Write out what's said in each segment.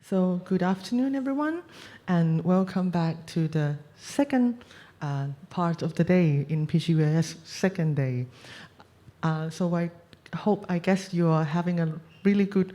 So good afternoon, everyone, and welcome back to the second part of the day in PGVIS second day. So I guess you are having a really good,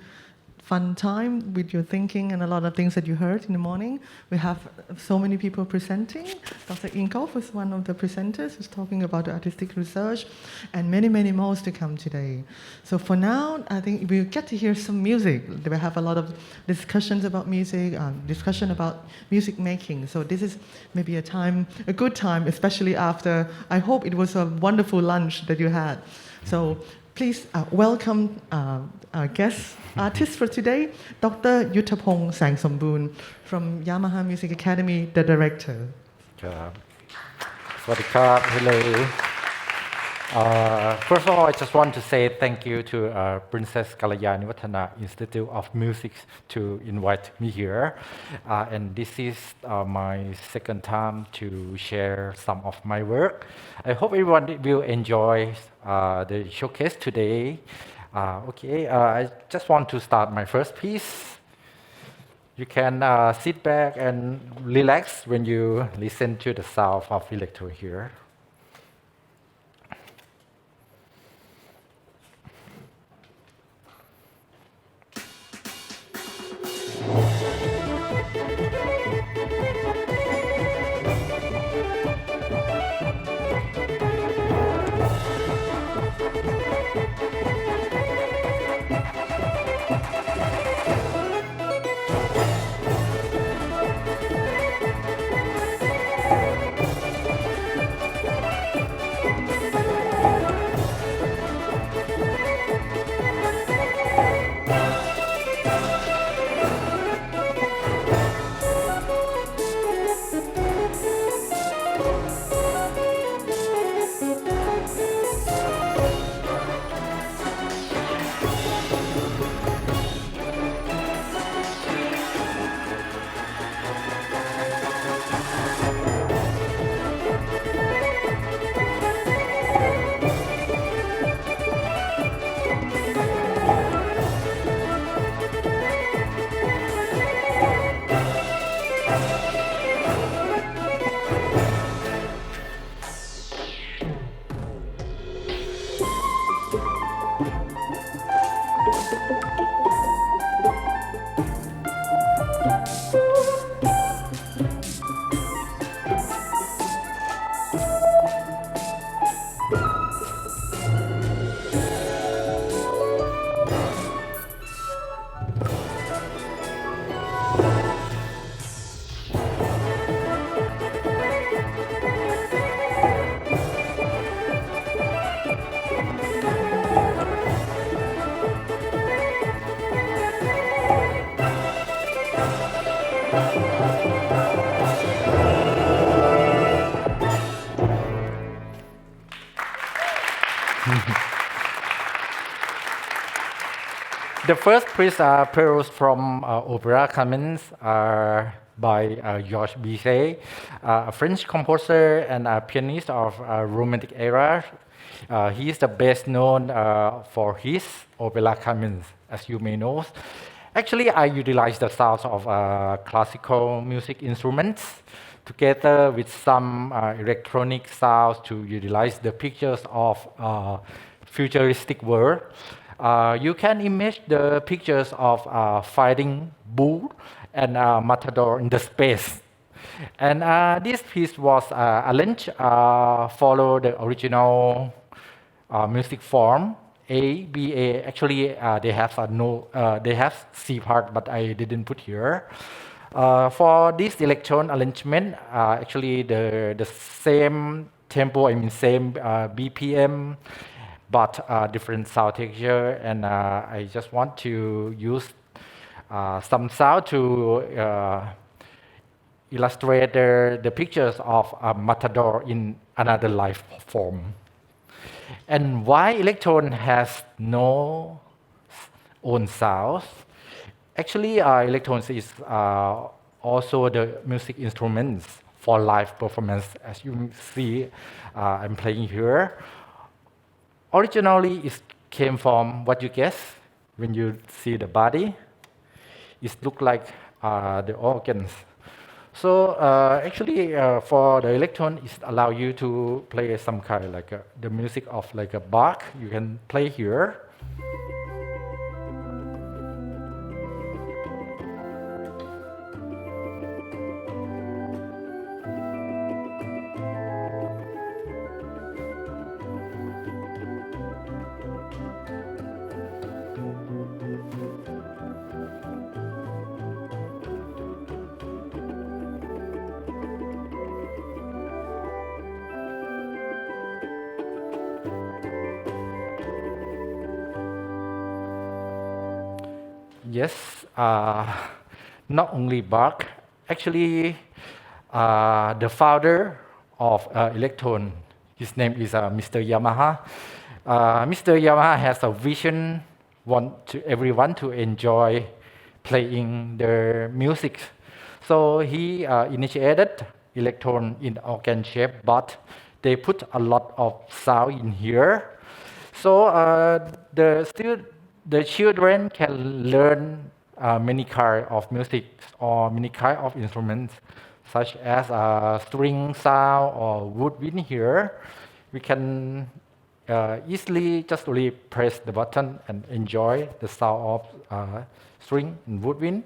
fun time with your thinking and a lot of things that you heard in the morning. We have so many people presenting. Dr. Ingolf was one of the presenters who's talking about artistic research, and many, many more to come today. So for now, I think we'll get to hear some music. We have a lot of discussions about music, discussion about music making. So this is maybe a good time, especially after, I hope it was a wonderful lunch that you had. So please welcome our guest artist for today, Dr. Yuttapong Saengsomboon from Yamaha Music Academy, the director. สวัสดีครับ Hello. First of all, I just want to say thank you to Princess Kalayaniwattana Institute of Music to invite me here. And this is my second time to share some of my work. I hope everyone will enjoy the showcase today. I just want to start my first piece. You can sit back and relax when you listen to the sound of electro here. The first piece are Pearls from Opera Carmen by Georges Bizet, a French composer and a pianist of Romantic era. He is the best known for his Opera Carmen, as you may know. Actually, I utilize the sounds of classical music instruments together with some electronic sounds to utilize the pictures of futuristic world. You can imagine the pictures of fighting bull and matador in the space. And this piece was arranged follow the original music form A, B, A. Actually, they have C part, but I didn't put here. For this electron arrangement, actually the same tempo, same BPM, but different sound texture, and I just want to use some sound to illustrate the pictures of a matador in another life form. And why electron has no own sound? Actually, electrons is also the music instruments for live performance. As you see, I'm playing here. Originally, it came from what you guess when you see the body. It looks like the organs. So actually, for the electron, it allow you to play some kind like the music of like a Bach. You can play here. Yes, not only Bach. Actually, the founder of Electron, his name is Mr. Yamaha. Mr. Yamaha has a vision, want to everyone to enjoy playing their music. So he initiated Electron in organ shape, but they put a lot of sound in here. So the children can learn many kind of music or many kind of instruments, such as string sound or woodwind here. We can easily just really press the button and enjoy the sound of string and woodwind.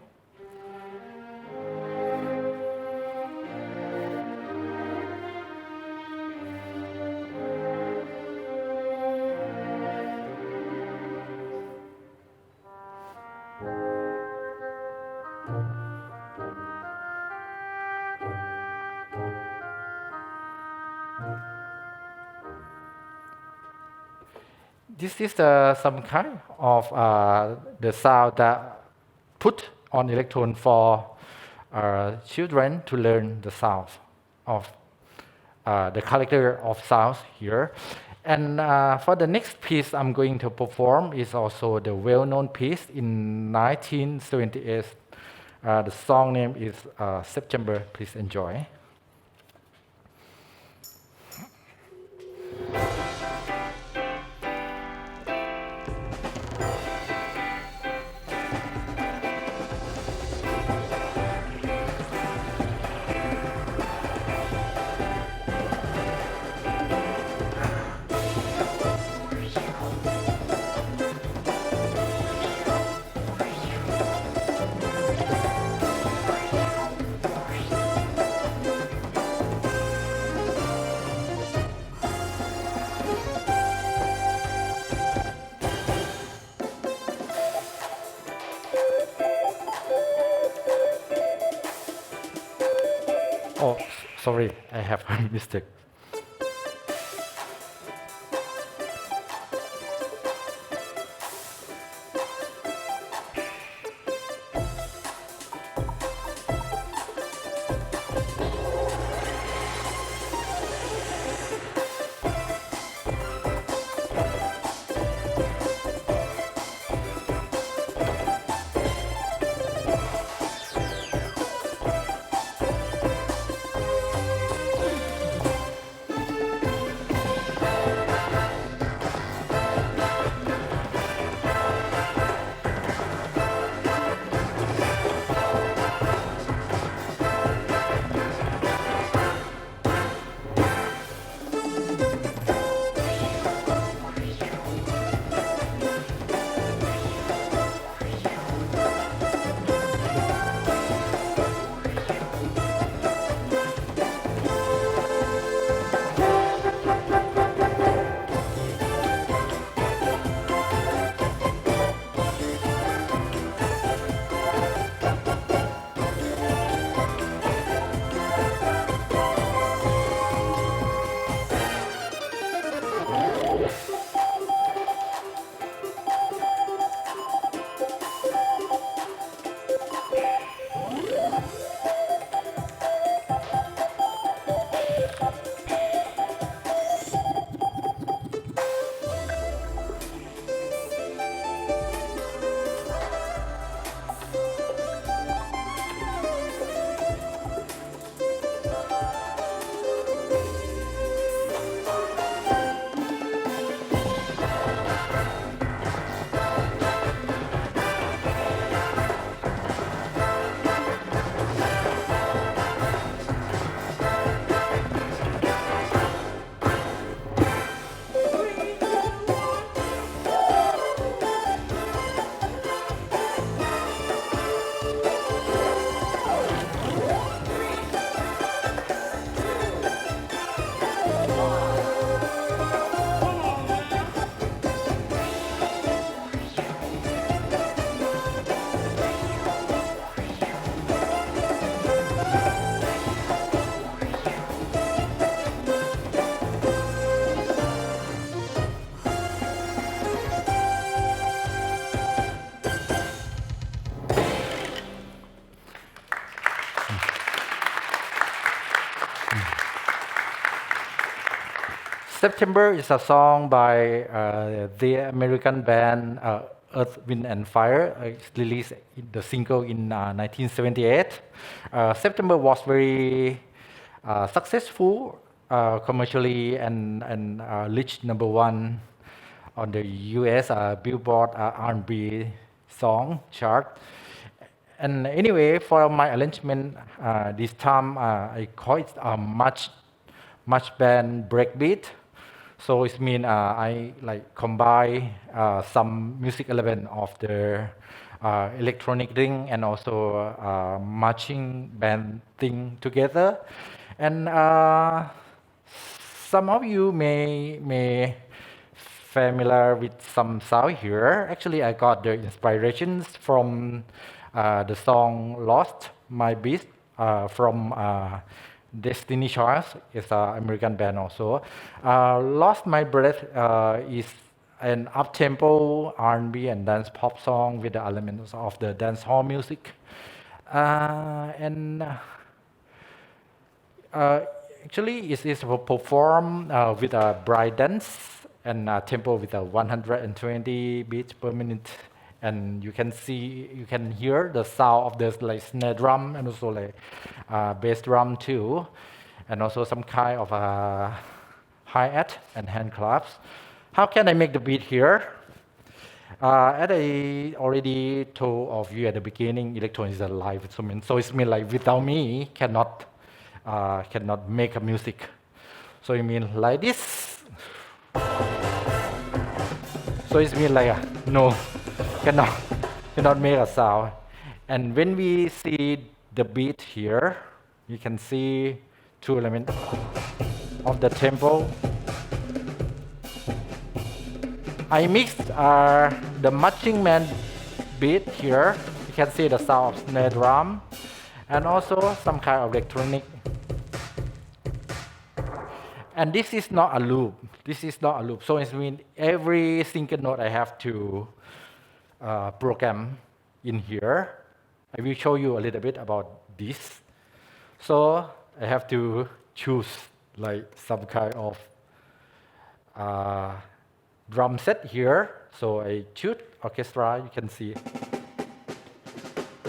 This is some kind of the sound that put on electron for children to learn the sound of the character of sounds here. And for the next piece I'm going to perform is also the well-known piece in 1978. The song name is September. Please enjoy. Oh, sorry, I have a mistake. September is a song by the American band Earth, Wind and Fire. It's released the single in 1978. September was very successful commercially and reached #1 on the US Billboard R&B song chart. And anyway, for my arrangement, this time I call it a much band breakbeat. So it means I like combine some music element of the electronic thing and also marching band thing together. And some of you may familiar with some sound here. Actually, I got the inspirations from the song "Lost My Beat" from Destiny Child. It's an American band also. "Lost My Breath" is an up-tempo R&B and dance pop song with the elements of the dance hall music. Actually, it is performed with a bright dance and tempo with a 120 beats per minute. And you can hear the sound of the like snare drum and also like bass drum too, and also some kind of hi-hat and hand claps. How can I make the beat here? As I already told of you at the beginning, electronic is a live instrument, so it means like without me cannot make a music. So it means like this. So it means like no, cannot make a sound. And when we see the beat here, you can see two elements of the tempo. I mixed the marching band beat here. You can see the sound of snare drum and also some kind of electronic. And this is not a loop. So it means every single note I have to program in here. I will show you a little bit about this. So I have to choose like some kind of drum set here. So I choose orchestra. You can see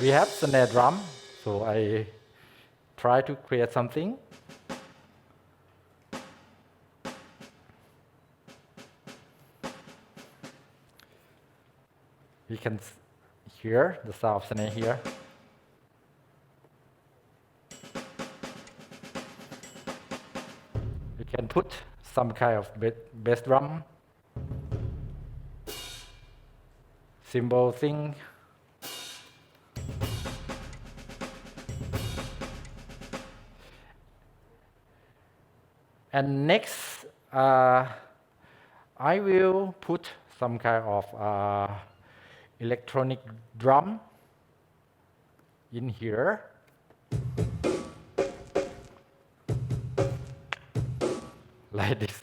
we have snare drum. So I try to create something. You can hear the sound of snare here. You can put some kind of bass drum, cymbal thing. And next, I will put some kind of electronic drum in here. Like this.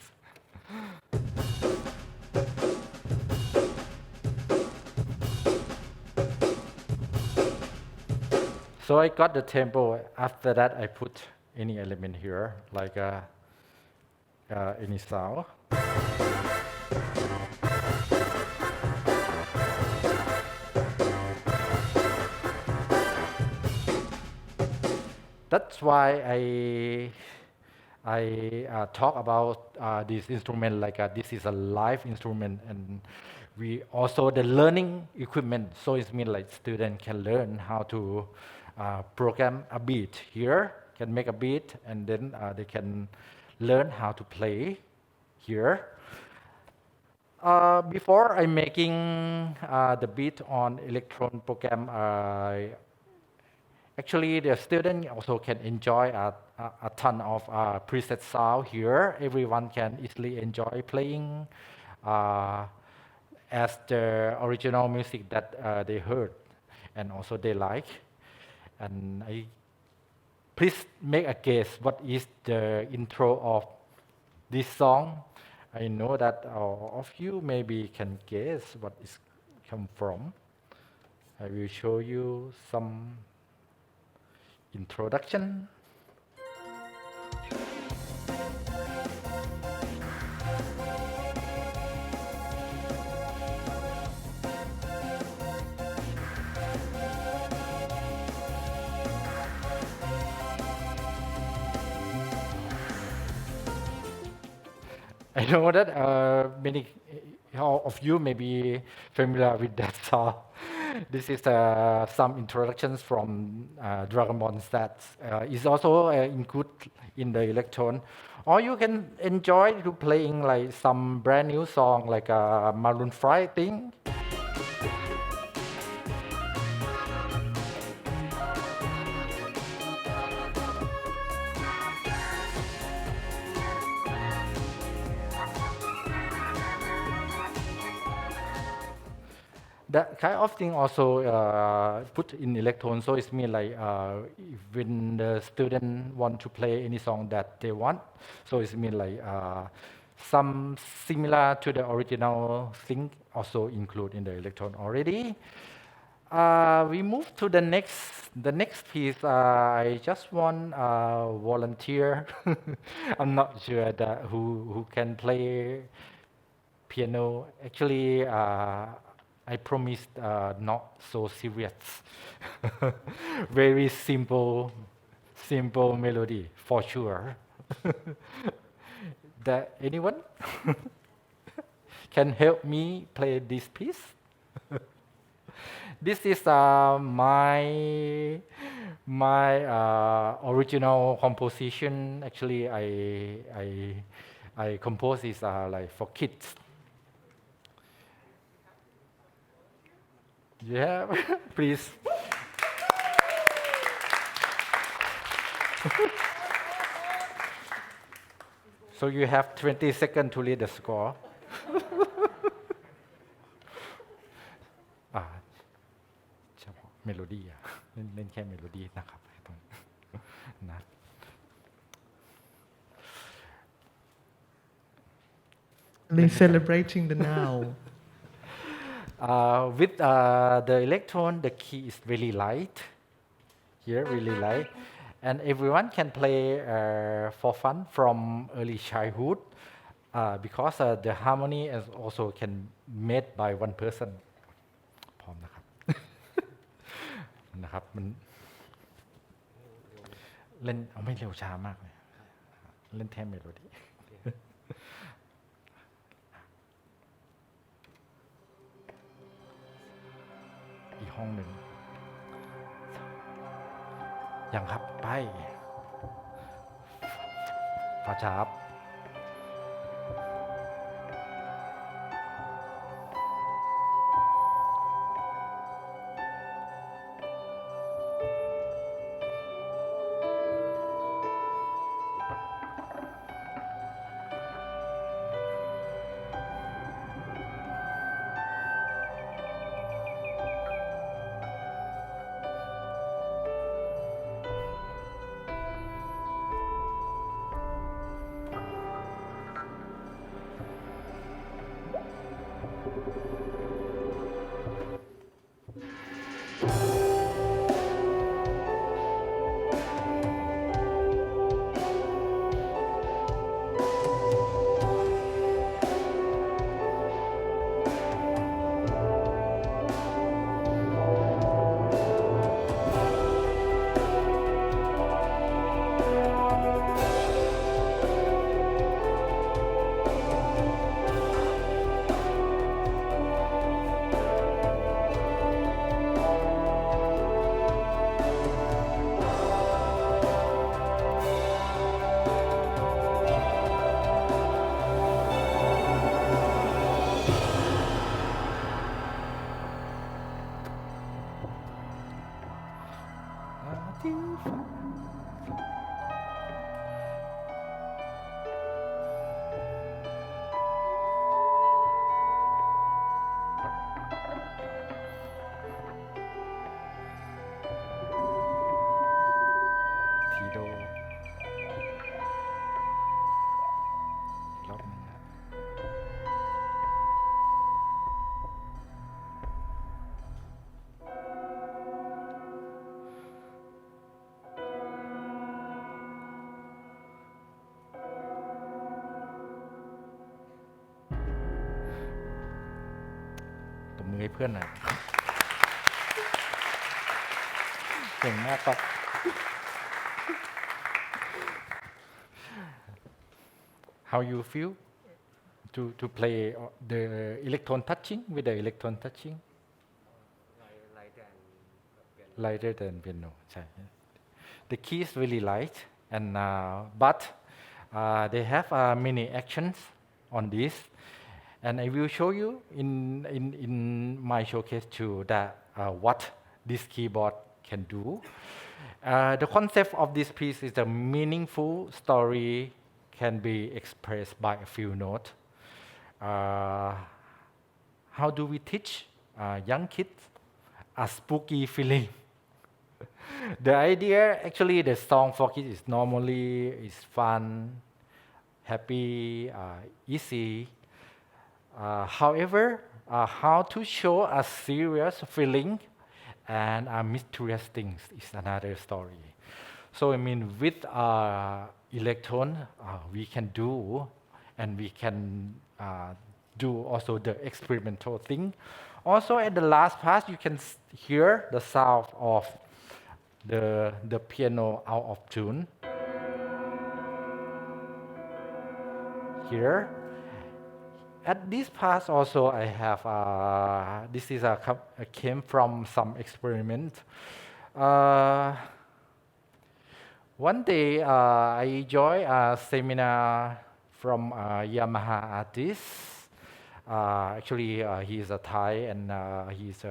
So I got the tempo. After that, I put any element here, like any sound. That's why I talk about this instrument like this is a live instrument, and we also the learning equipment. So it means like students can learn how to program a beat here, can make a beat, and then they can learn how to play here. Before I'm making the beat on Electron program, actually the student also can enjoy a ton of preset sound here. Everyone can easily enjoy playing as the original music that they heard and also they like. And please make a guess what is the intro of this song. I know that all of you maybe can guess what it come from. I will show you some introduction. I know that many of you may be familiar with that song. This is some introductions from Dragon Ball that is also included in the electron. Or you can enjoy to playing like some brand new song like Maroon 5 thing. That kind of thing also put in electron, so it's mean like when the student want to play any song that they want, so it's mean like some similar to the original thing also include in the electron already. We move to the next piece. I just want volunteer. I'm not sure that who can play piano. Actually, I promised not so serious. Very simple melody for sure. That anyone can help me play this piece? This is my original composition. Actually, I compose this like for kids. Yeah, please. So you have 20 seconds to read the score. อ่าเฉพาะเมโลดี้อะเล่นแค่เมโลดี้นะครับนะ They're celebrating the now. With the electron, the key is really light. Here, really light. And everyone can play for fun from early childhood because the harmony is also can made by one person. พร้อมนะครับ นะครับมันเล่นเอาไม่เร็วช้ามากเลยเล่นแค่เมโลดี้อีกห้องหนึ่งยังครับไปฟ้าชาร์ปทีโดรอบนึงครับตบมือให้เพื่อนหน่อยเก่งมากครับ How you feel to play the electron touching with the electron touching? Lighter than piano. ใช่ The key is really light, and but they have many actions on this, and I will show you in my showcase too that what this keyboard can do. The concept of this piece is a meaningful story can be expressed by a few notes. How do we teach young kids a spooky feeling? The idea, actually, the song for kids is normally is fun, happy, easy. However, how to show a serious feeling and mysterious things is another story. So I mean, with electron, we can do, and we can do also the experimental thing. Also, at the last part, you can hear the sound of the piano out of tune. Here. At this part also, I have this is came from some experiment. One day, I joined a seminar from Yamaha artist. Actually, he is a Thai, and he's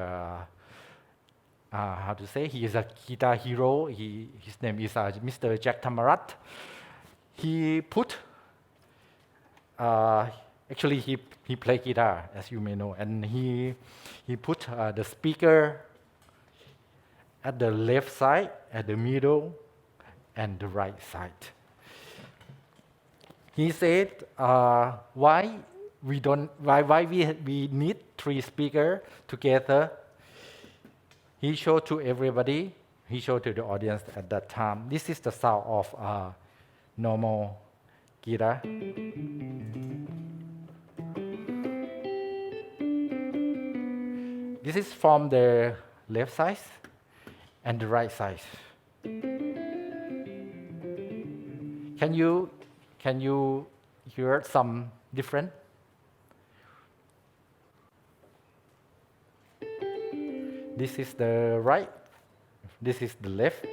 how to say? He is a guitar hero. His name is Mr. Jack Tamarat. He put. Actually, he play guitar, as you may know, and he put the speaker at the left side, at the middle, and the right side. He said, why we need three speakers together. He showed to everybody. He showed to the audience at that time. This is the sound of normal guitar. This is from the left side and the right side. Can you hear some different? This is the right. This is the left.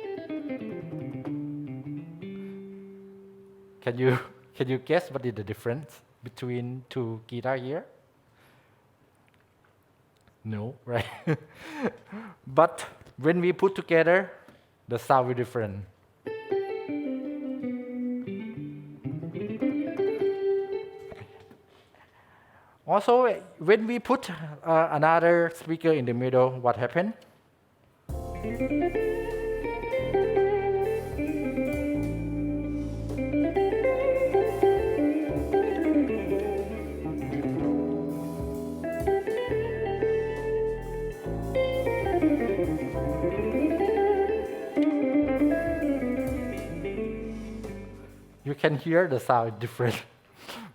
Can you guess what is the difference between two guitar here? No, right? But when we put together, the sound is different. Also, when we put another speaker in the middle, what happened? You can hear the sound different,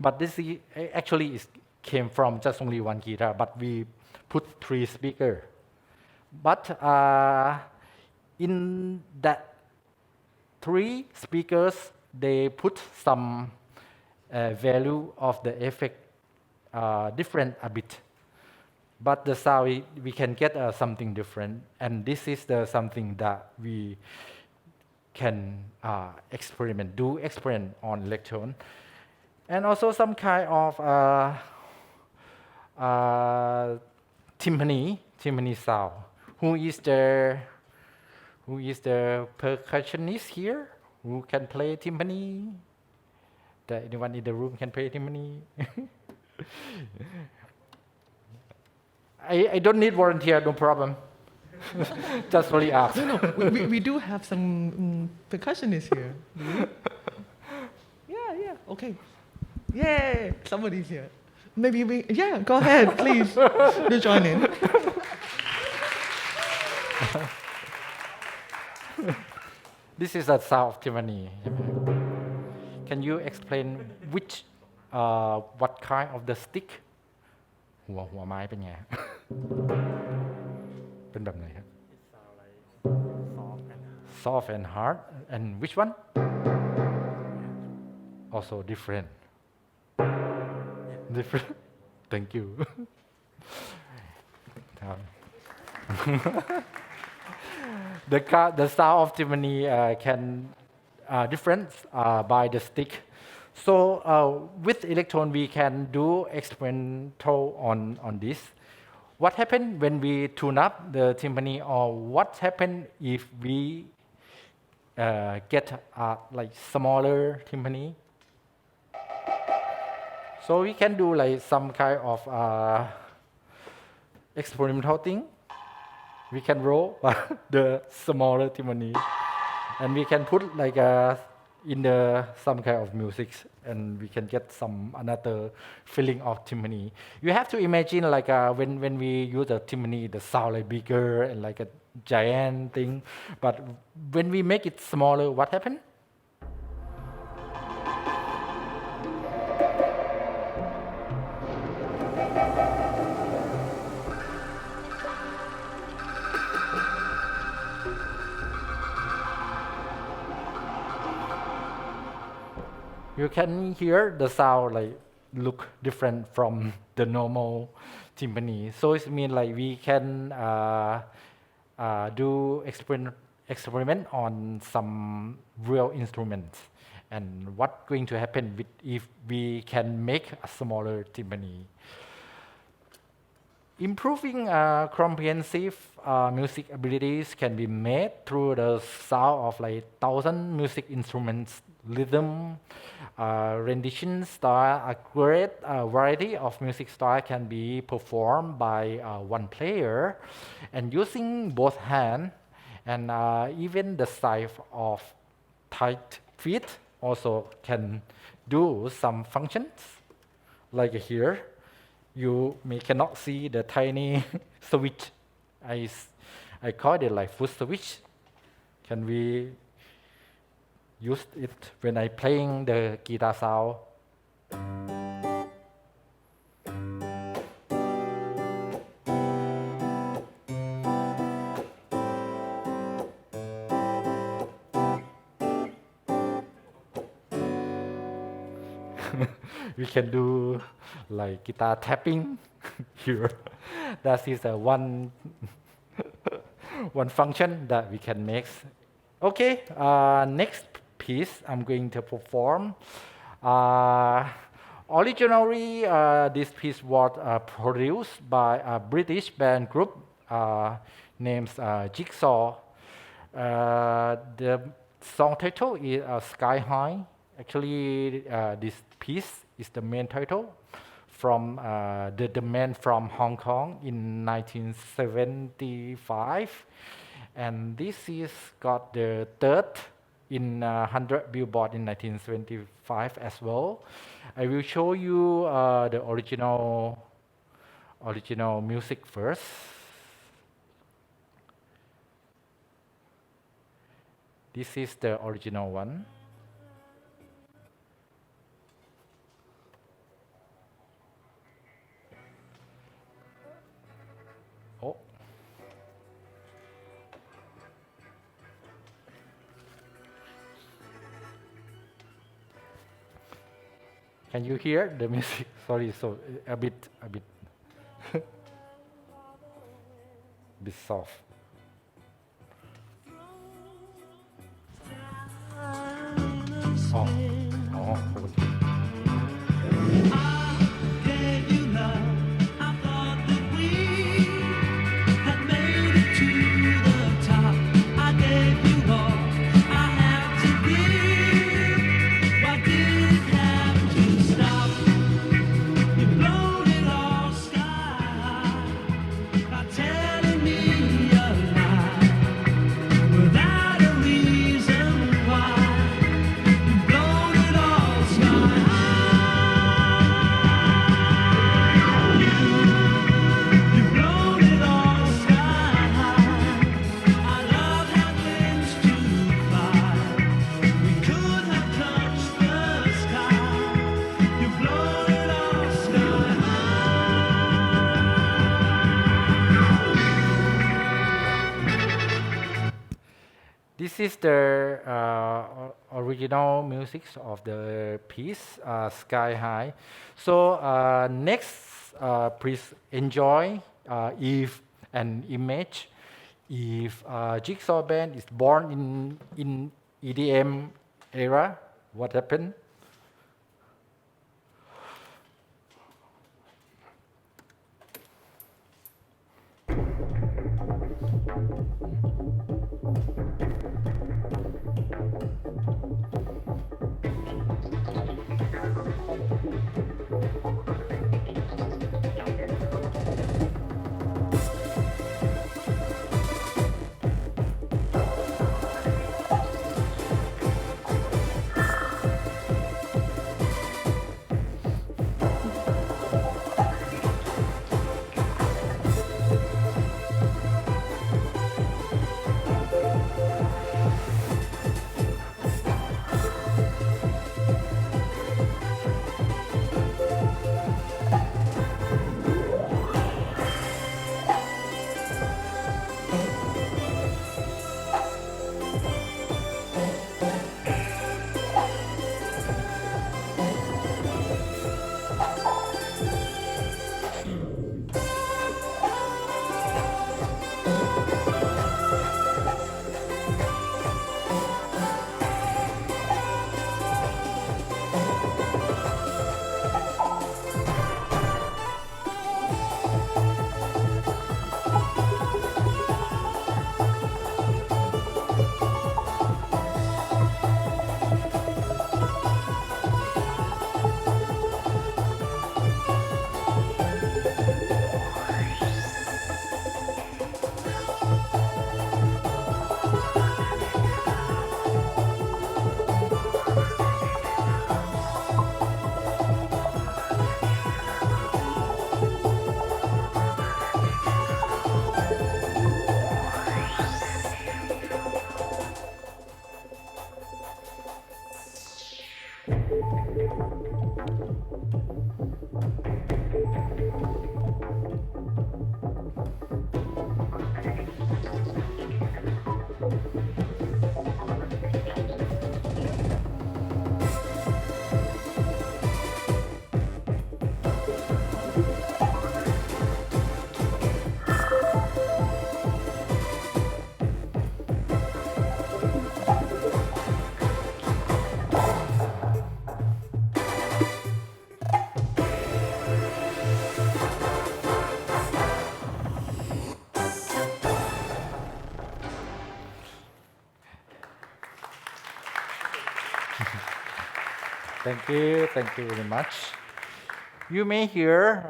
but this actually came from just only one guitar, but we put three speakers. But in that three speakers, they put some value of the effect different a bit. But the sound, we can get something different, and this is something that we can experiment on electron, and also some kind of timpani sound. Who is the percussionist here? Who can play timpani? Anyone in the room can play timpani? I don't need volunteer, no problem. Just only ask. No, we do have some percussionists here. Yeah, okay. Yay, somebody's here. Maybe go ahead, please. Do join in. This is a sound of timpani. Can you explain what kind of the stick? หัวไม้เป็นไง เป็นแบบไหนครับ soft and hard and which one also different Different. Thank you. The sound of timpani can different by the stick. So with electron, we can do experimental on this. What happens when we tune up the timpani, or what happens if we get like smaller timpani? So we can do like some kind of experimental thing. We can roll the smaller timpani, and we can put like in the some kind of music, and we can get some another feeling of timpani. You have to imagine like when we use the timpani, the sound like bigger and like a giant thing. But when we make it smaller, what happens? You can hear the sound like look different from the normal timpani. So it means like we can do experiment on some real instruments, and what's going to happen if we can make a smaller timpani. Improving comprehensive music abilities can be made through the sound of like 1,000 music instruments, rhythm, rendition style. A great variety of music style can be performed by one player, and using both hands, and even the size of tight feet also can do some functions, like here. You cannot see the tiny switch. I call it like foot switch. Can we use it when I playing the guitar sound? We can do like guitar tapping here. That is one function that we can make. Okay, next piece I'm going to perform. Originally, this piece was produced by a British band group named Jigsaw. The song title is Sky High. Actually, this piece is the main title from the man from Hong Kong in 1975, and this is got the third in 100 Billboard in 1975 as well. I will show you the original music first. This is the original one. Oh. Can you hear the music? Sorry, so a bit bit soft. Oh, hold on. Telling me a lie without a reason why. You've blown it all sky This is the original music of the piece, Sky High. So next, please enjoy if an image, if Jigsaw Band is born in EDM era, what happened? Thank you very much. You may hear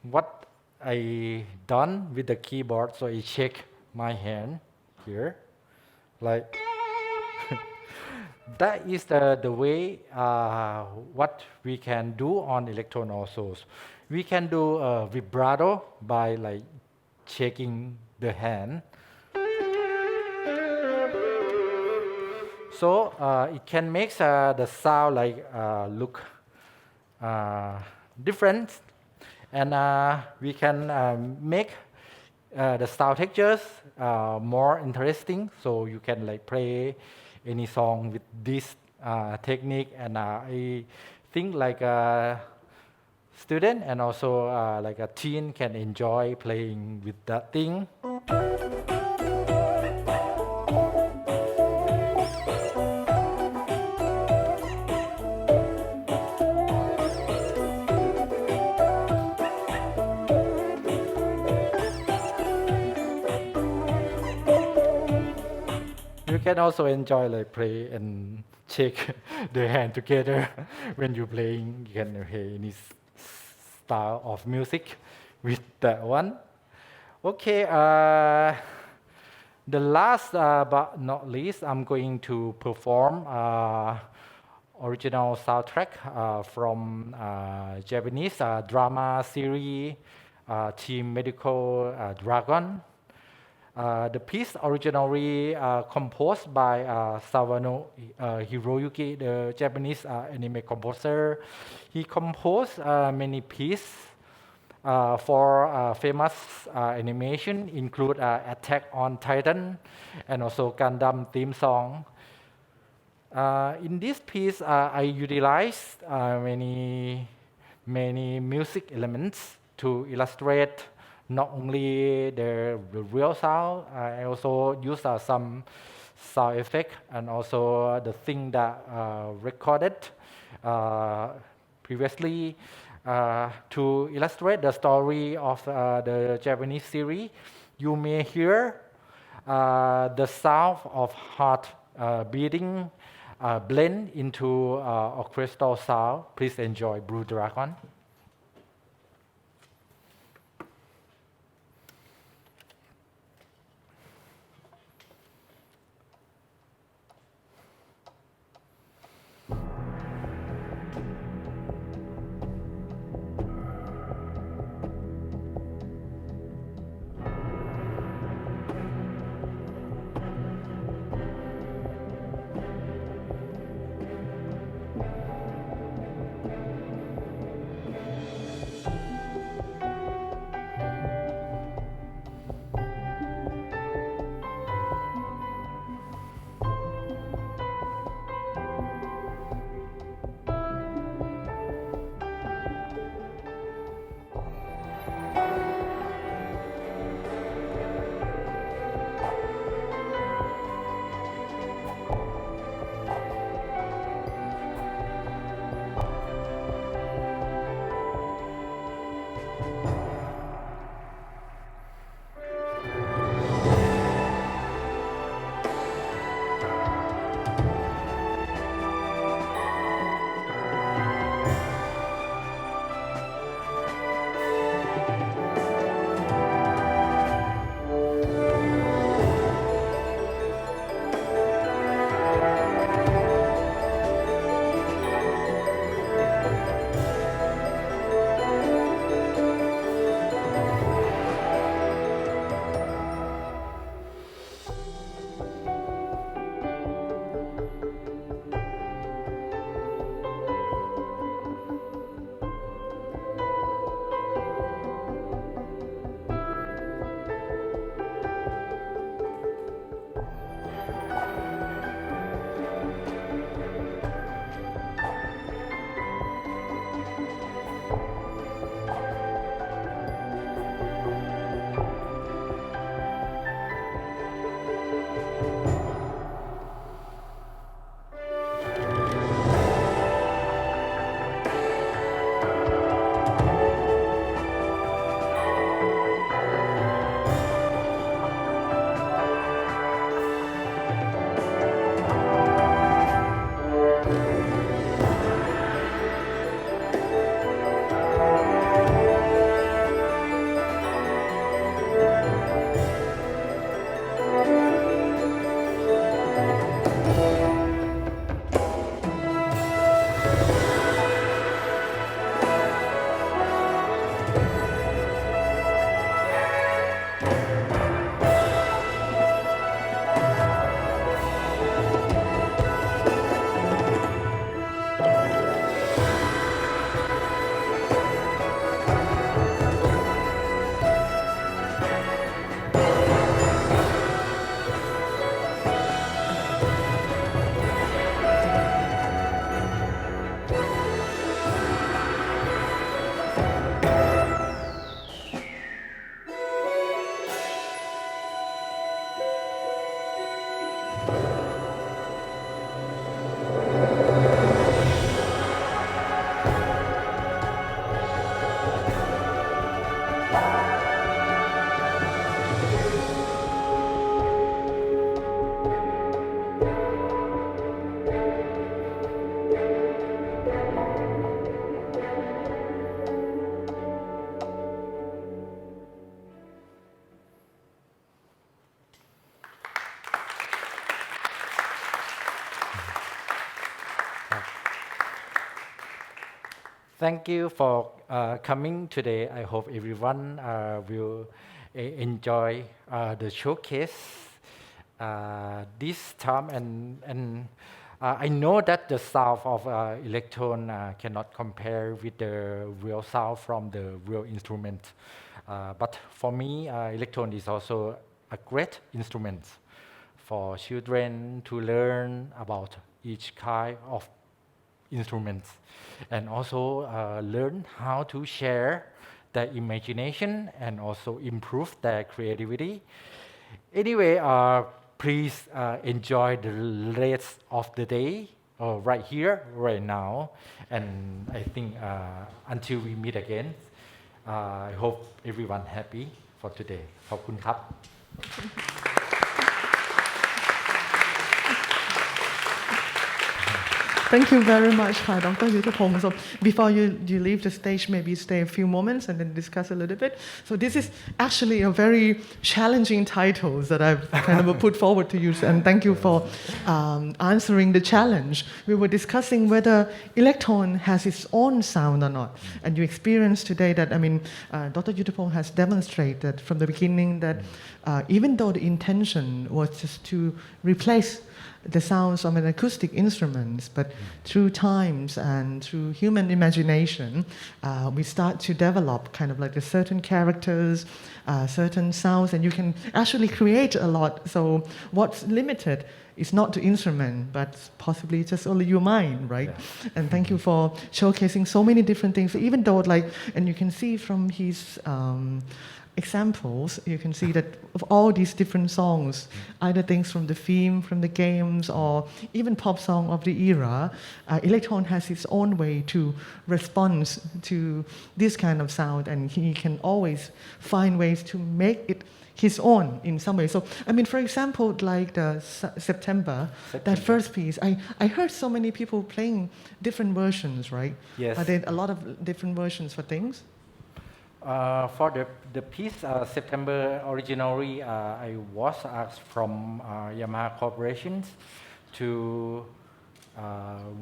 what I done with the keyboard. So I shake my hand here, like that is the way what we can do on electron also. We can do vibrato by like shaking the hand. So it can make the sound like look different, and we can make the sound textures more interesting. So you can like play any song with this technique, and I think like a student and also like a teen can enjoy playing with that thing. You can also enjoy like play and shake the hand together when you're playing. You can hear any style of music with that one. Okay, the last but not least, I'm going to perform original soundtrack from Japanese drama series Team Medical Dragon. The piece originally composed by Sawano Hiroyuki, the Japanese anime composer. He composed many pieces for famous animation include Attack on Titan and also Gundam theme song. In this piece, I utilized many music elements to illustrate not only the real sound. I also use some sound effect and also the thing that recorded previously to illustrate the story of the Japanese series. You may hear the sound of heart beating blend into orchestral sound. Please enjoy Blue Dragon. Thank you for coming today. I hope everyone will enjoy the showcase this time. And I know that the sound of electron cannot compare with the real sound from the real instrument. But for me, electron is also a great instrument for children to learn about each kind of instruments and also learn how to share their imagination and also improve their creativity. Anyway, please enjoy the rest of the day right here, right now. And I think until we meet again, I hope everyone happy for today. ขอบคุณครับ Thank you very much, Dr. Yuttapong. So before you leave the stage, maybe stay a few moments and then discuss a little bit. So this is actually a very challenging title that I've kind of put forward to you, and thank you for answering the challenge. We were discussing whether electron has its own sound or not, and you experienced today that, Dr. Yuttapong has demonstrated from the beginning that even though the intention was just to replace the sounds of an acoustic instruments, but through times and through human imagination, we start to develop kind of like a certain characters, certain sounds, and you can actually create a lot. So what's limited is not the instrument, but possibly just only your mind, right? Yeah. And thank you for showcasing so many different things, even though and you can see from his examples, you can see that of all these different songs, either things from the theme, from the games, or even pop song of the era, electron has its own way to respond to this kind of sound, and he can always find ways to make it his own in some way. So, for example, like the September, that first piece, I heard so many people playing different versions, right? Yes. Are there a lot of different versions for things? For the piece September, originally I was asked from Yamaha Corporations to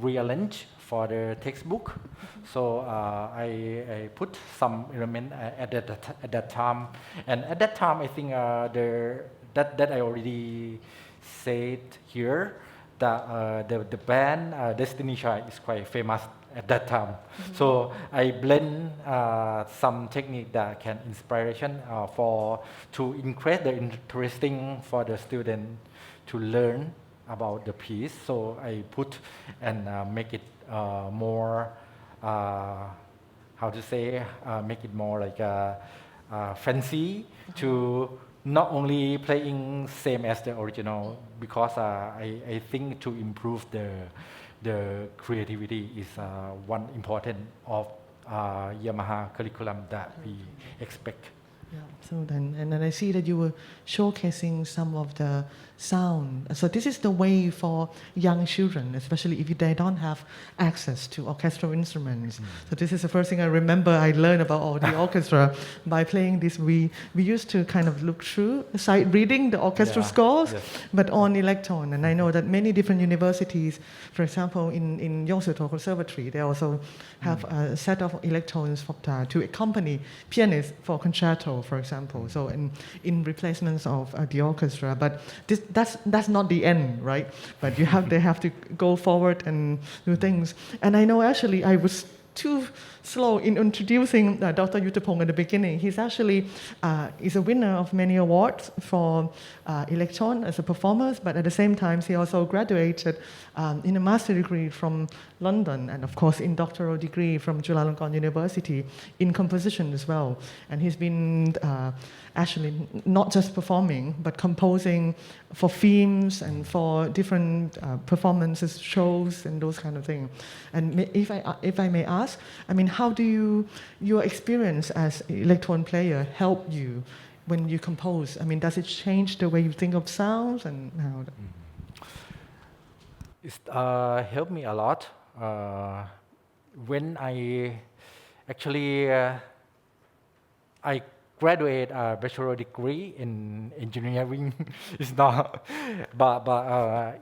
rearrange for the textbook. So I put some element at that time, and at that time I think that I already said here that the band Destiny Child is quite famous at that time. So I blend some technique that can inspiration to increase the interesting for the student to learn about the piece. So I put and make it more make it more like fancy to not only playing same as the original, because I think to improve the creativity is one important of Yamaha curriculum that we expect. Yeah. So then I see that you were showcasing some of the sound. So this is the way for young children, especially if they don't have access to orchestral instruments. So this is the first thing I remember I learned about the orchestra by playing this. We used to kind of look through, sight reading the orchestral scores, but on electron. And I know that many different universities, for example, in Yonsei Conservatory, they also have a set of electrons to accompany pianists for concerto, for example. So in replacements of the orchestra, but that's not the end, right? But they have to go forward and do things. And I know actually I was too slow in introducing Dr. Yuttapong at the beginning. He's actually is a winner of many awards for electron as a performer, but at the same time he also graduated in a master degree from London, and of course in doctoral degree from Chulalongkorn University in composition as well. And he's been actually not just performing, but composing for themes and for different performances, shows, and those kind of things. And if I may ask, how do your experience as electron player help you when you compose? Does it change the way you think of sounds and how? It's helped me a lot. When I actually I graduate a bachelor degree in engineering. It's not, but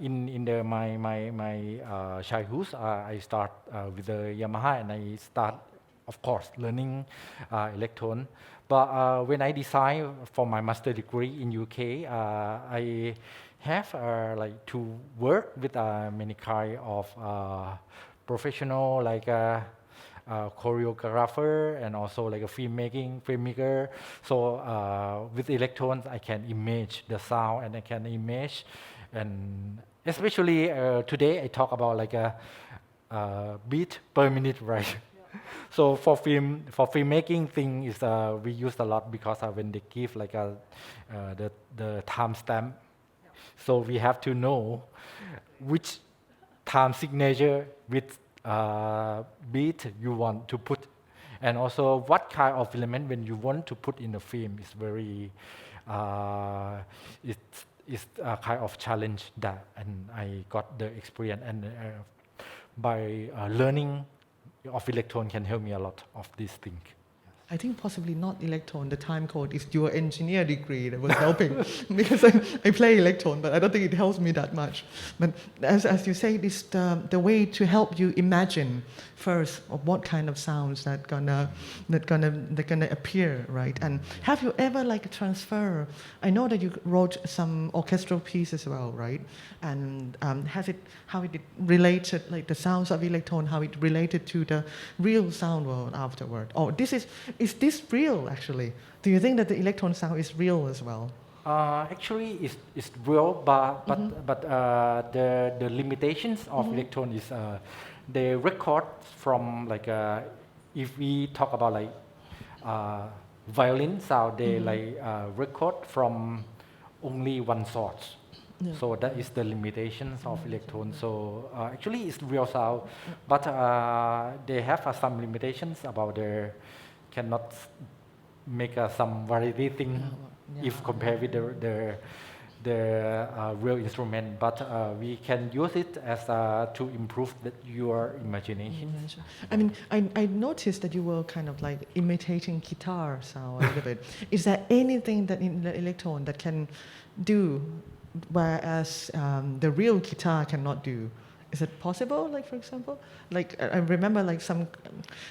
in my childhood, I start with the Yamaha, and I start, of course, learning electron. But when I designed for my master degree in UK, I have like to work with many kind of professional like choreographer and also like a filmmaker. So with electrones, I can image the sound and I can image, and especially today I talk about like a beat per minute, right? So for filmmaking thing is we use a lot because when they give like the timestamp, so we have to know which time signature with beat you want to put, and also what kind of element when you want to put in the film is very it's a kind of challenge that, and I got the experience, and by learning of electron can help me a lot of these things. I think possibly not electone. The time code is your engineer degree that was helping because I play electone, but I don't think it helps me that much. But as you say, it's the way to help you imagine first of what kind of sounds that gonna appear, right? And have you ever like transfer? I know that you wrote some orchestral pieces as well, right? And how it related, like the sounds of electone, how it related to the real sound world afterward? Oh, is this real actually? Do you think that the electron sound is real as well? Actually, it's real, but the limitations of electron is they record from like if we talk about like violin sound, they like record from only one source. Yeah. So that is the limitations of electron. So actually, it's real sound, but they have some limitations about their cannot make some variety thing if compared with the real instrument. But we can use it as to improve your imagination. I mean, I noticed that you were kind of like imitating guitar sound a little bit. Is there anything that in the electron that can do, whereas the real guitar cannot do? Is it possible? Like for example, like I remember like some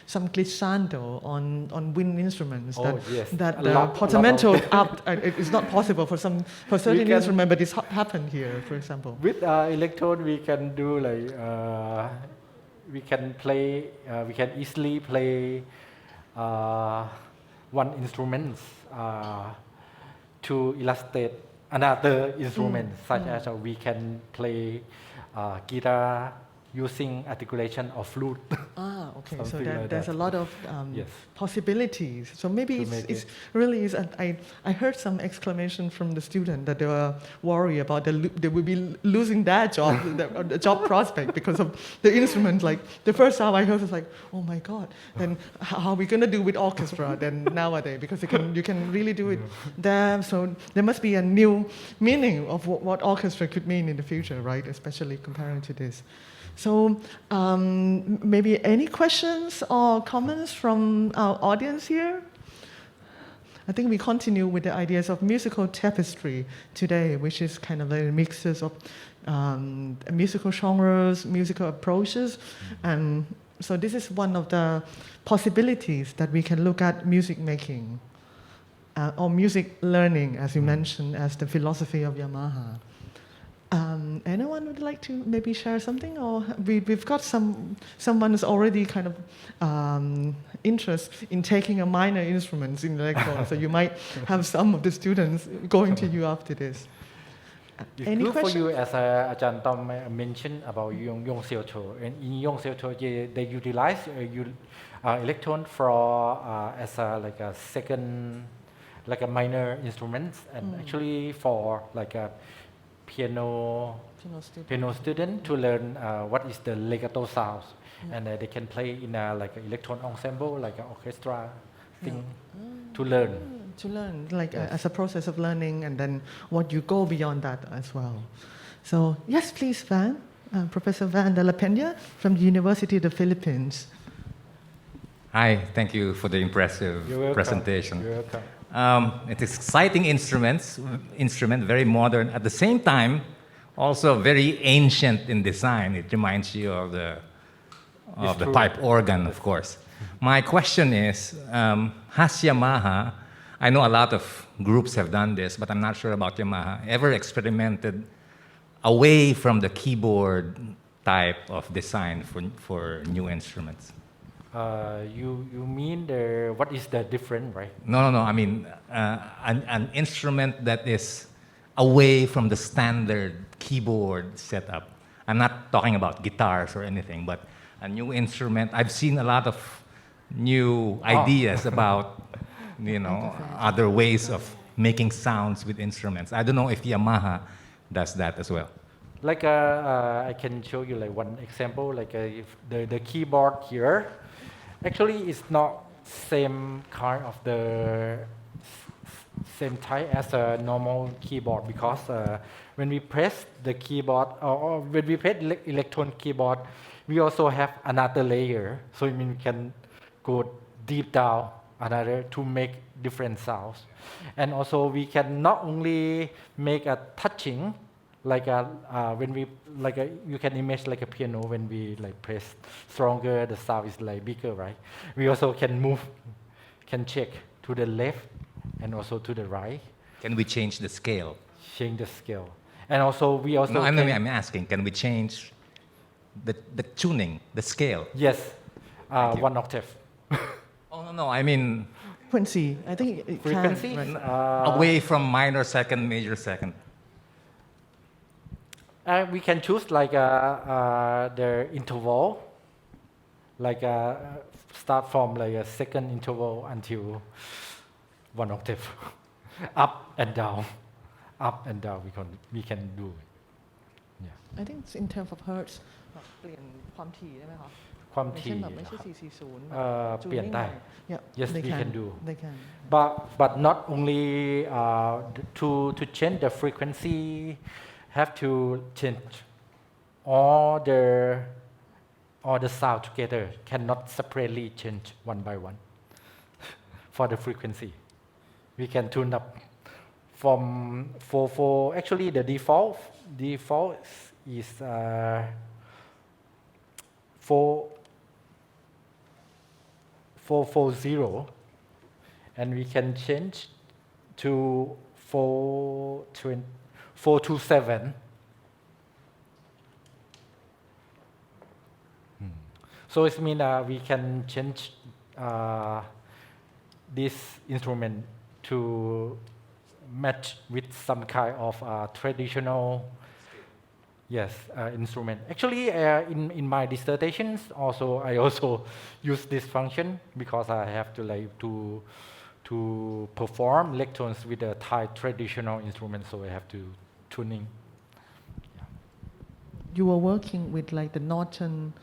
glissando on wind instruments that the portamento up. It is not possible for certain instrument, but it's happened here, for example. With electrode, we can do like we can easily play one instrument to illustrate another instrument, such as we can play guitar using articulation of flute. Okay. So like there's a lot of Yes. possibilities. So maybe it's really is. I heard some exclamation from the student that they were worried about they will be losing their job, the job prospect because of the instrument. Like the first time I heard was like, oh my God. Then how are we gonna do with orchestra then nowadays? Because you can really do it there. So there must be a new meaning of what orchestra could mean in the future, right? Especially comparing to this. So maybe any questions or comments from our audience here? I think we continue with the ideas of musical tapestry today, which is kind of like mixes of musical genres, musical approaches. And so this is one of the possibilities that we can look at music making or music learning, as you mentioned, as the philosophy of Yamaha. Anyone would like to maybe share something, or we've got someone who's already kind of interest in taking a minor instruments in electron. So you might have some of the students going to you after this. It's Any good questions? for you, as Ajahn Tom mentioned about Yong Seo Cho. And in Yong Seo Cho, they utilize electron for as like a second, like a minor instrument, and actually for like a piano student to learn what is the legato sounds, and they can play in a like an electron ensemble, like an orchestra thing, to learn. To learn, like as a process of learning, and then what you go beyond that as well. So yes, please, Van, Professor Van de la Peña from the University of the Philippines. Hi, thank you for the impressive You're welcome. presentation. You're welcome. It is exciting instrument, very modern. At the same time, also very ancient in design. It reminds you of the pipe organ, of course. My question is, has Yamaha I know a lot of groups have done this, but I'm not sure about Yamaha. Ever experimented away from the keyboard type of design for new instruments? You mean what is the difference, right? No. I mean, an instrument that is away from the standard keyboard setup. I'm not talking about guitars or anything, but a new instrument. I've seen a lot of new ideas about, other ways of making sounds with instruments. I don't know if Yamaha does that as well. Like I can show you like one example. Like if the keyboard here, actually it's not same kind of the same type as a normal keyboard, because when we press the keyboard or when we press electron keyboard, we also have another layer. So it means we can go deep down another to make different sounds, and also we can not only make a touching, like when we you can imagine like a piano, when we like press stronger, the sound is like bigger, right? We also can move, can check to the left and also to the right. Can we change the scale? Change the scale, and also we also. No, can, I'm asking, can we change the tuning, the scale? Yes, you. 1 octave. Oh no, I mean Frequency, I think it Frequency. can. Right. away from minor second, major second. We can choose like the interval, like start from like a second interval until 1 octave, up and down, up and down. We can do it. Yeah. I think it's in terms of hertz เปลี่ยนความถี่ได้ไหมคะ ความ ไม่ใช่ ถี่ แบบไม่ใช่440 เปลี่ยนได้ Yeah, Yes, they we can do. They can. But not only to change the frequency, have to change all the sound together. Cannot separately change one by one. For the frequency, we can tune up from for actually the default is 440, and we can change to 427. So it means we can change this instrument to match with some kind of traditional instrument. Actually, in my dissertations, I also use this function because I have to to perform lectures with a Thai traditional instrument, so I have to tuning. You were working with like the Northern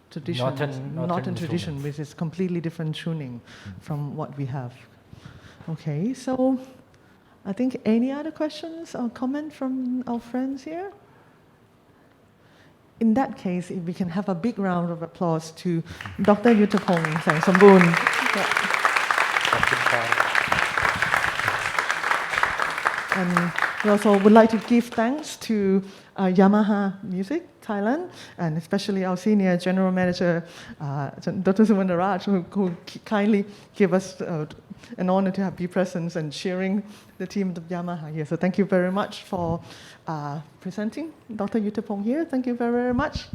tradition, Northern tradition, instruments. which is completely different tuning from what we have. Okay, so I think any other questions or comment from our friends here? In that case, if we can have a big round of applause to Dr. Yuttapong Saengsomboon. And we also would like to give thanks to Yamaha Music Thailand, and especially our senior general manager, Dr. Sumandaraj, who kindly gave us an honor to be present and cheering the team of Yamaha here. So thank you very much for presenting Dr. Yuttapong here. Thank you very, very much.